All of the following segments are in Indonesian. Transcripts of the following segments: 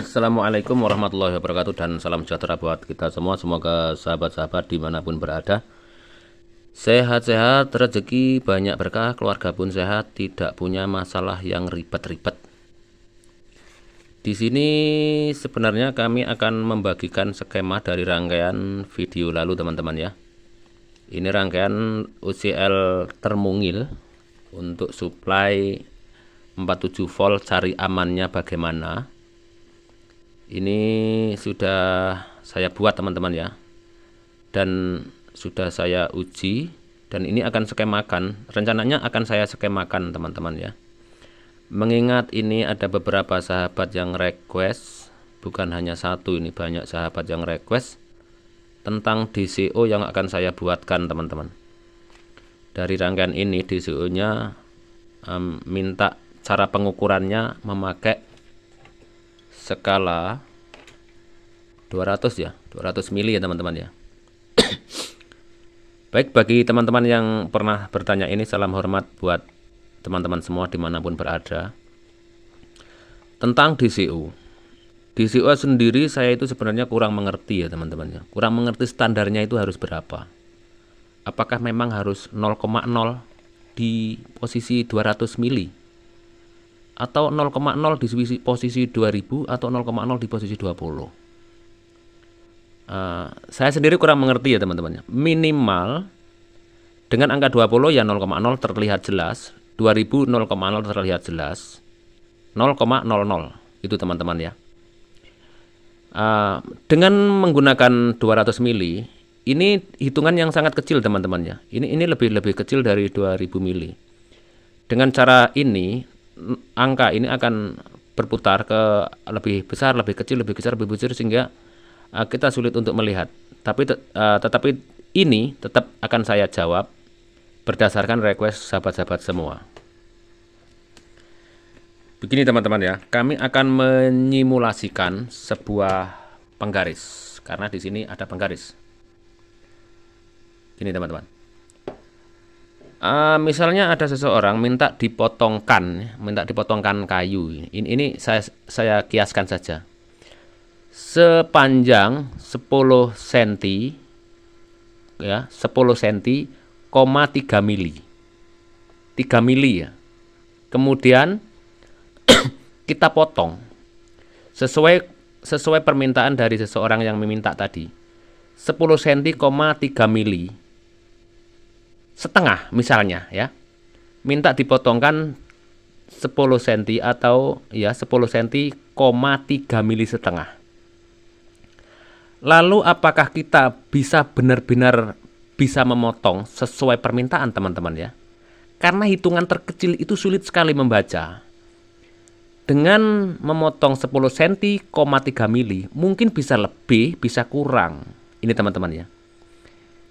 Assalamualaikum warahmatullahi wabarakatuh dan salam sejahtera buat kita semua. Semoga sahabat-sahabat dimanapun berada sehat-sehat, rezeki banyak berkah, keluarga pun sehat, tidak punya masalah yang ribet-ribet. Di sini sebenarnya kami akan membagikan skema dari rangkaian video lalu teman-teman ya. Ini rangkaian UCL termungil untuk supply 47 volt, cari amannya bagaimana. Ini sudah saya buat teman-teman ya, dan sudah saya uji, dan ini akan skemakan, rencananya akan saya skemakan teman-teman ya. Mengingat ini ada beberapa sahabat yang request, bukan hanya satu, ini banyak sahabat yang request tentang DCO yang akan saya buatkan teman-teman. Dari rangkaian ini DCO nya minta cara pengukurannya memakai skala 200 ya, 200 mili ya teman-teman ya. Baik, bagi teman-teman yang pernah bertanya ini, salam hormat buat teman-teman semua dimanapun berada. Tentang DCO sendiri saya itu sebenarnya kurang mengerti ya teman-teman ya. Kurang mengerti standarnya itu harus berapa. Apakah memang harus 0,0 di posisi 200 mili? Atau 0,0 di posisi 2000 atau 0,0 di posisi 20. Saya sendiri kurang mengerti ya teman-teman. Minimal dengan angka 20 ya 0,0 terlihat jelas, 2000 0,0 terlihat jelas, 0,00 itu teman-teman ya. Dengan menggunakan 200 mili, ini hitungan yang sangat kecil teman-teman ya. Ini lebih kecil dari 2000 mili. Dengan cara ini angka ini akan berputar ke lebih besar, lebih kecil, lebih besar, lebih besar, sehingga kita sulit untuk melihat. Tetapi ini tetap akan saya jawab berdasarkan request sahabat-sahabat semua. Begini teman-teman ya, kami akan menyimulasikan sebuah penggaris karena di sini ada penggaris. Gini teman-teman. Misalnya ada seseorang minta dipotongkan kayu. Ini saya kiaskan saja. Sepanjang 10 cm ya, 10 cm, 3 mili. 3 mili ya. Kemudian kita potong sesuai permintaan dari seseorang yang meminta tadi. 10 cm, 3 mili. Setengah misalnya ya, minta dipotongkan 10 cm atau ya 10 cm, 3 mili setengah. Lalu apakah kita bisa benar-benar bisa memotong sesuai permintaan teman-teman ya? Karena hitungan terkecil itu sulit sekali membaca. Dengan memotong 10 cm, 3 mili mungkin bisa lebih, bisa kurang. Ini teman-teman ya.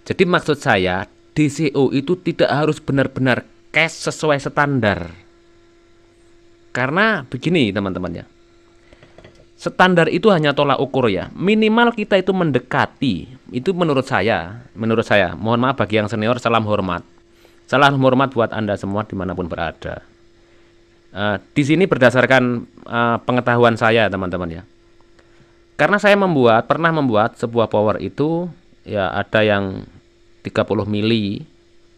Jadi maksud saya, DCO itu tidak harus benar-benar cash sesuai standar. Karena begini teman-teman ya. Standar itu hanya tolak ukur ya. Minimal kita itu mendekati. Itu menurut saya. Mohon maaf bagi yang senior, salam hormat. Salam hormat buat Anda semua dimanapun berada. Di sini berdasarkan pengetahuan saya teman-teman ya. Karena saya pernah membuat sebuah power itu ya, ada yang 30 mili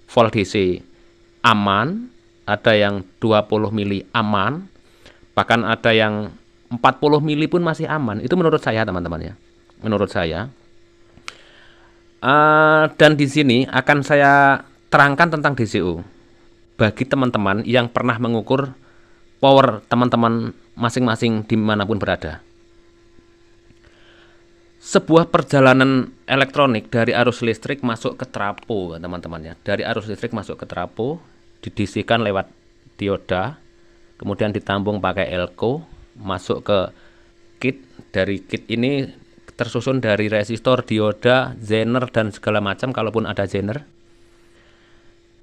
volt DC aman, ada yang 20 mili aman, bahkan ada yang 40 mili pun masih aman. Itu menurut saya teman-teman ya. Menurut saya. Dan di sini akan saya terangkan tentang DCO bagi teman-teman yang pernah mengukur power teman-teman masing-masing dimanapun berada. Sebuah perjalanan elektronik dari arus listrik masuk ke trapo teman-teman ya. Dari arus listrik masuk ke trapo, didisikan lewat dioda, kemudian ditambung pakai elko, masuk ke kit. Dari kit ini tersusun dari resistor, dioda, zener, dan segala macam kalaupun ada zener.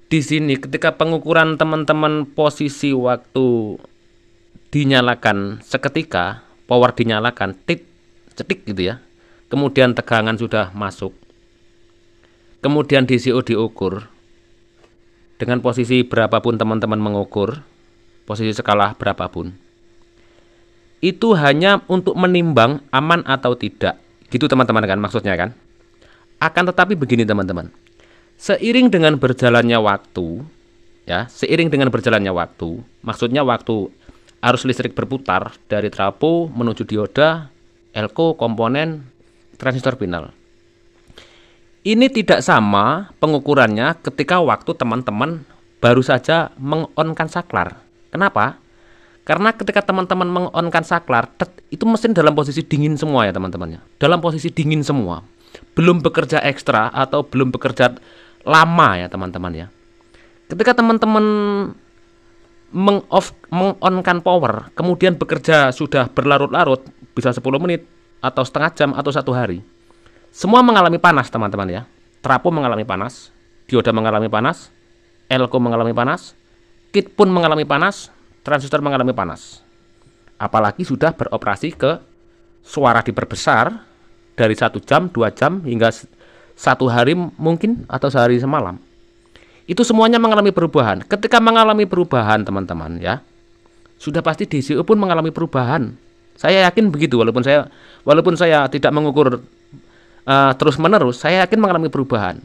Di sini ketika pengukuran teman-teman posisi waktu dinyalakan seketika, power dinyalakan, cetik gitu ya. Kemudian tegangan sudah masuk. Kemudian DCO diukur. Dengan posisi berapapun teman-teman mengukur, posisi skala berapapun. itu hanya untuk menimbang aman atau tidak. Gitu teman-teman kan maksudnya kan. Akan tetapi begini teman-teman. Seiring dengan berjalannya waktu, ya, seiring dengan berjalannya waktu, maksudnya waktu arus listrik berputar dari trapo menuju dioda, elko, komponen, transistor final. Ini tidak sama pengukurannya ketika waktu teman-teman baru saja mengonkan saklar. Kenapa? Karena ketika teman-teman mengonkan saklar, itu mesin dalam posisi dingin semua ya teman-temannya. Dalam posisi dingin semua. Belum bekerja ekstra atau belum bekerja lama ya teman-teman ya. Ketika teman-teman mengonkan power, kemudian bekerja sudah berlarut-larut, bisa 10 menit atau setengah jam atau 1 hari. Semua mengalami panas teman-teman ya. Trapo mengalami panas, dioda mengalami panas, elko mengalami panas, kit pun mengalami panas, transistor mengalami panas. Apalagi sudah beroperasi ke suara diperbesar dari 1 jam, 2 jam hingga 1 hari mungkin atau sehari semalam. Itu semuanya mengalami perubahan. Ketika mengalami perubahan teman-teman ya, sudah pasti DCO pun mengalami perubahan. Saya yakin begitu walaupun saya tidak mengukur terus-menerus, saya yakin mengalami perubahan.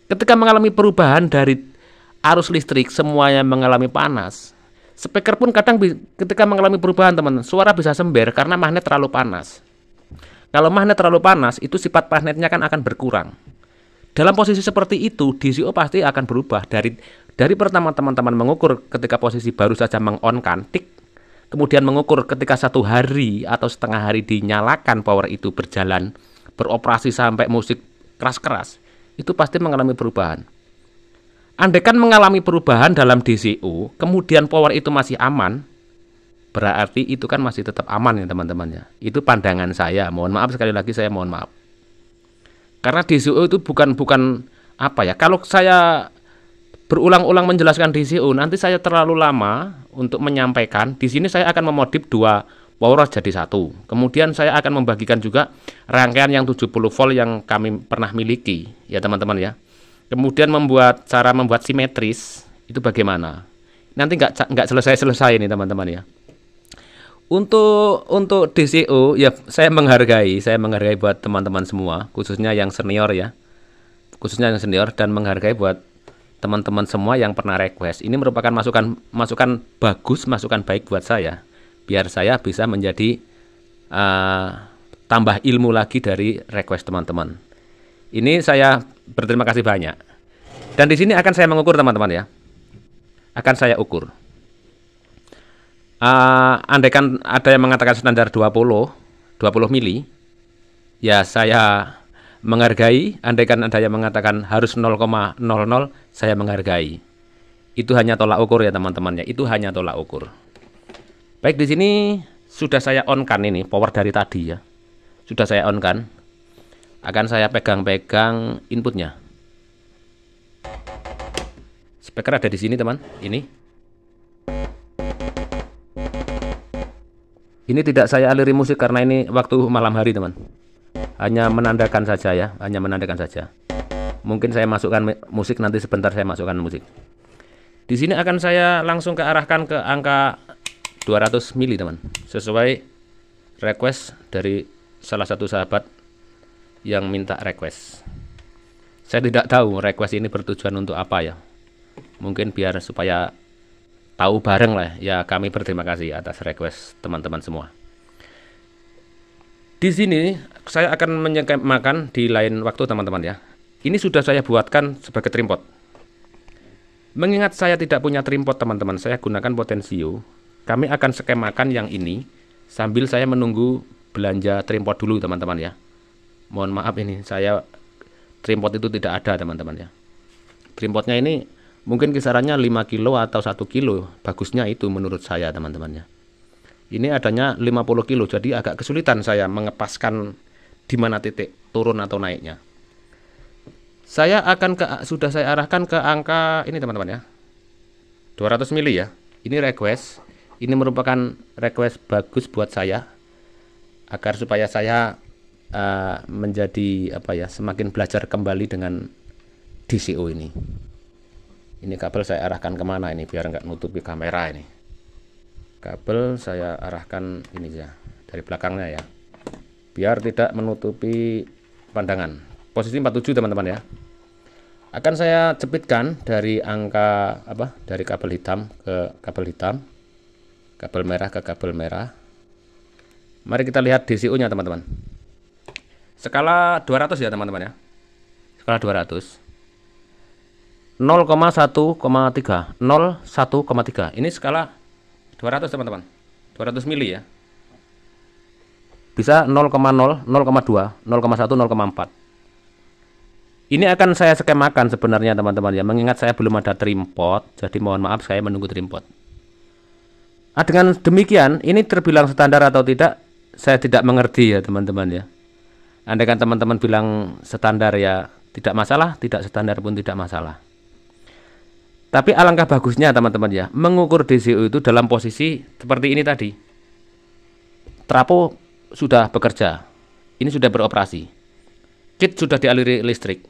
Ketika mengalami perubahan dari arus listrik semuanya mengalami panas. Speaker pun kadang ketika mengalami perubahan teman-teman, suara bisa sember karena magnet terlalu panas. Kalau magnet terlalu panas, itu sifat magnetnya kan akan berkurang. Dalam posisi seperti itu, DCO pasti akan berubah. Dari pertama teman-teman mengukur ketika posisi baru saja mengonkan, tik, kemudian mengukur ketika 1 hari atau setengah hari dinyalakan power itu berjalan, beroperasi sampai musik keras-keras, itu pasti mengalami perubahan. Andaikan mengalami perubahan dalam DCO, kemudian power itu masih aman, berarti itu kan masih tetap aman ya teman-teman ya. Itu pandangan saya. Mohon maaf sekali lagi, saya mohon maaf. Karena DCO itu bukan apa ya? Kalau saya berulang-ulang menjelaskan DCO, nanti saya terlalu lama untuk menyampaikan. Di sini saya akan memodif 2 power jadi 1. Kemudian saya akan membagikan juga rangkaian yang 70 volt yang kami pernah miliki ya teman-teman ya. Kemudian cara membuat simetris itu bagaimana? Nanti nggak selesai nih teman-teman ya. Untuk DCO ya saya menghargai buat teman-teman semua, khususnya yang senior ya. Khususnya yang senior, dan menghargai buat teman-teman semua yang pernah request. Ini merupakan masukan bagus, masukan baik buat saya. Biar saya bisa menjadi tambah ilmu lagi dari request teman-teman. Ini saya berterima kasih banyak. Dan di sini akan saya mengukur teman-teman ya. Akan saya ukur. Andaikan ada yang mengatakan standar 20 mili, ya saya menghargai. Andaikan ada yang mengatakan harus 0,00, saya menghargai. Itu hanya tolak ukur ya teman-teman ya. Itu hanya tolak ukur. Baik, di sini sudah saya on-kan ini power dari tadi ya. Sudah saya on-kan. Akan saya pegang-pegang inputnya. Speaker ada di sini teman. Ini tidak saya aliri musik karena ini waktu malam hari teman. Hanya menandakan saja ya, hanya menandakan saja. Mungkin saya masukkan musik, nanti sebentar saya masukkan musik. Di sini akan saya langsung arahkan ke angka 200 mili teman, sesuai request dari salah satu sahabat yang minta request. Saya tidak tahu request ini bertujuan untuk apa ya. Mungkin biar supaya tahu bareng lah ya. Kami berterima kasih atas request teman-teman semua. Di sini saya akan menyemakan di lain waktu teman-teman ya. Ini sudah saya buatkan sebagai trimpot. Mengingat saya tidak punya trimpot teman-teman, saya gunakan potensio. Kami akan skemakan yang ini sambil saya menunggu belanja trimpot dulu teman-teman ya. Mohon maaf ini saya trimpot itu tidak ada teman-teman ya. Trimpotnya ini mungkin kisarannya 5 kilo atau 1 kilo. Bagusnya itu menurut saya teman-teman ya. Ini adanya 50 kilo, jadi agak kesulitan saya mengepaskan di mana titik turun atau naiknya. Saya akan sudah saya arahkan ke angka ini teman-teman ya. 200 mili ya. Ini request. Ini merupakan request bagus buat saya agar supaya saya menjadi apa ya, semakin belajar kembali dengan DCO ini. Ini kabel saya arahkan kemana ini biar nggak nutupi kamera ini. kabel saya arahkan ini ya dari belakangnya ya, biar tidak menutupi pandangan. Posisi 47 teman-teman ya. Akan saya jepitkan dari angka dari kabel hitam ke kabel hitam, kabel merah ke kabel merah. Mari kita lihat DCO nya teman-teman. Skala 200 ya teman-teman ya. Skala 200. 0,1,3 01,3. Ini skala 200 teman-teman. 200 mili ya. Bisa 0,0, 0,2, 0,1, 0,4. Ini akan saya skemakan sebenarnya teman-teman ya. Mengingat saya belum ada trim pot, jadi mohon maaf saya menunggu trim pot. Dengan demikian, ini terbilang standar atau tidak, saya tidak mengerti ya teman-teman ya. Andaikan teman-teman bilang standar ya tidak masalah, tidak standar pun tidak masalah. Tapi alangkah bagusnya teman-teman ya, mengukur DCO itu dalam posisi seperti ini tadi. Trapo sudah bekerja, ini sudah beroperasi, kit sudah dialiri listrik.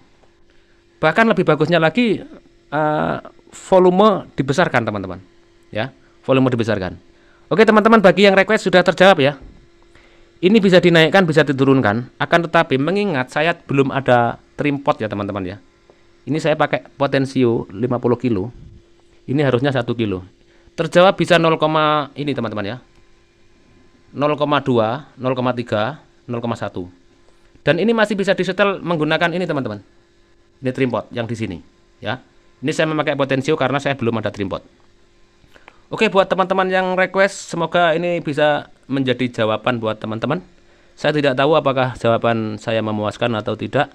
Bahkan lebih bagusnya lagi, volume dibesarkan teman-teman ya, volume dibesarkan. Oke teman-teman, bagi yang request sudah terjawab ya. Ini bisa dinaikkan, bisa diturunkan. Akan tetapi mengingat saya belum ada trim pot ya teman-teman ya. Ini saya pakai potensio 50 kilo. Ini harusnya 1 kilo. Terjawab bisa 0, ini teman-teman ya. 0,2, 0,3, 0,1. Dan ini masih bisa disetel menggunakan ini teman-teman. Ini trim pot yang di sini ya. Ini saya memakai potensio karena saya belum ada trim pot. Oke, buat teman-teman yang request, semoga ini bisa menjadi jawaban buat teman-teman. Saya tidak tahu apakah jawaban saya memuaskan atau tidak.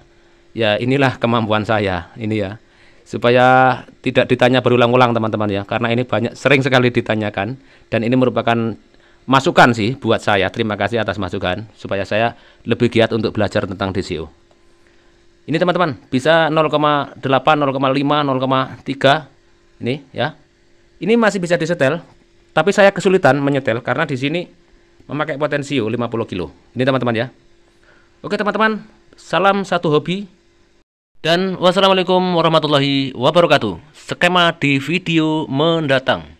Ya inilah kemampuan saya ini ya, supaya tidak ditanya berulang-ulang teman-teman ya, karena ini sering sekali ditanyakan dan ini merupakan masukan sih buat saya. Terima kasih atas masukan supaya saya lebih giat untuk belajar tentang DCO. Ini teman-teman bisa 0,8, 0,5, 0,3 ini ya. Ini masih bisa disetel, tapi saya kesulitan menyetel karena di sini memakai potensio 50 kilo. Ini teman-teman ya. Oke teman-teman, salam satu hobi. Dan wassalamualaikum warahmatullahi wabarakatuh. Skema di video mendatang.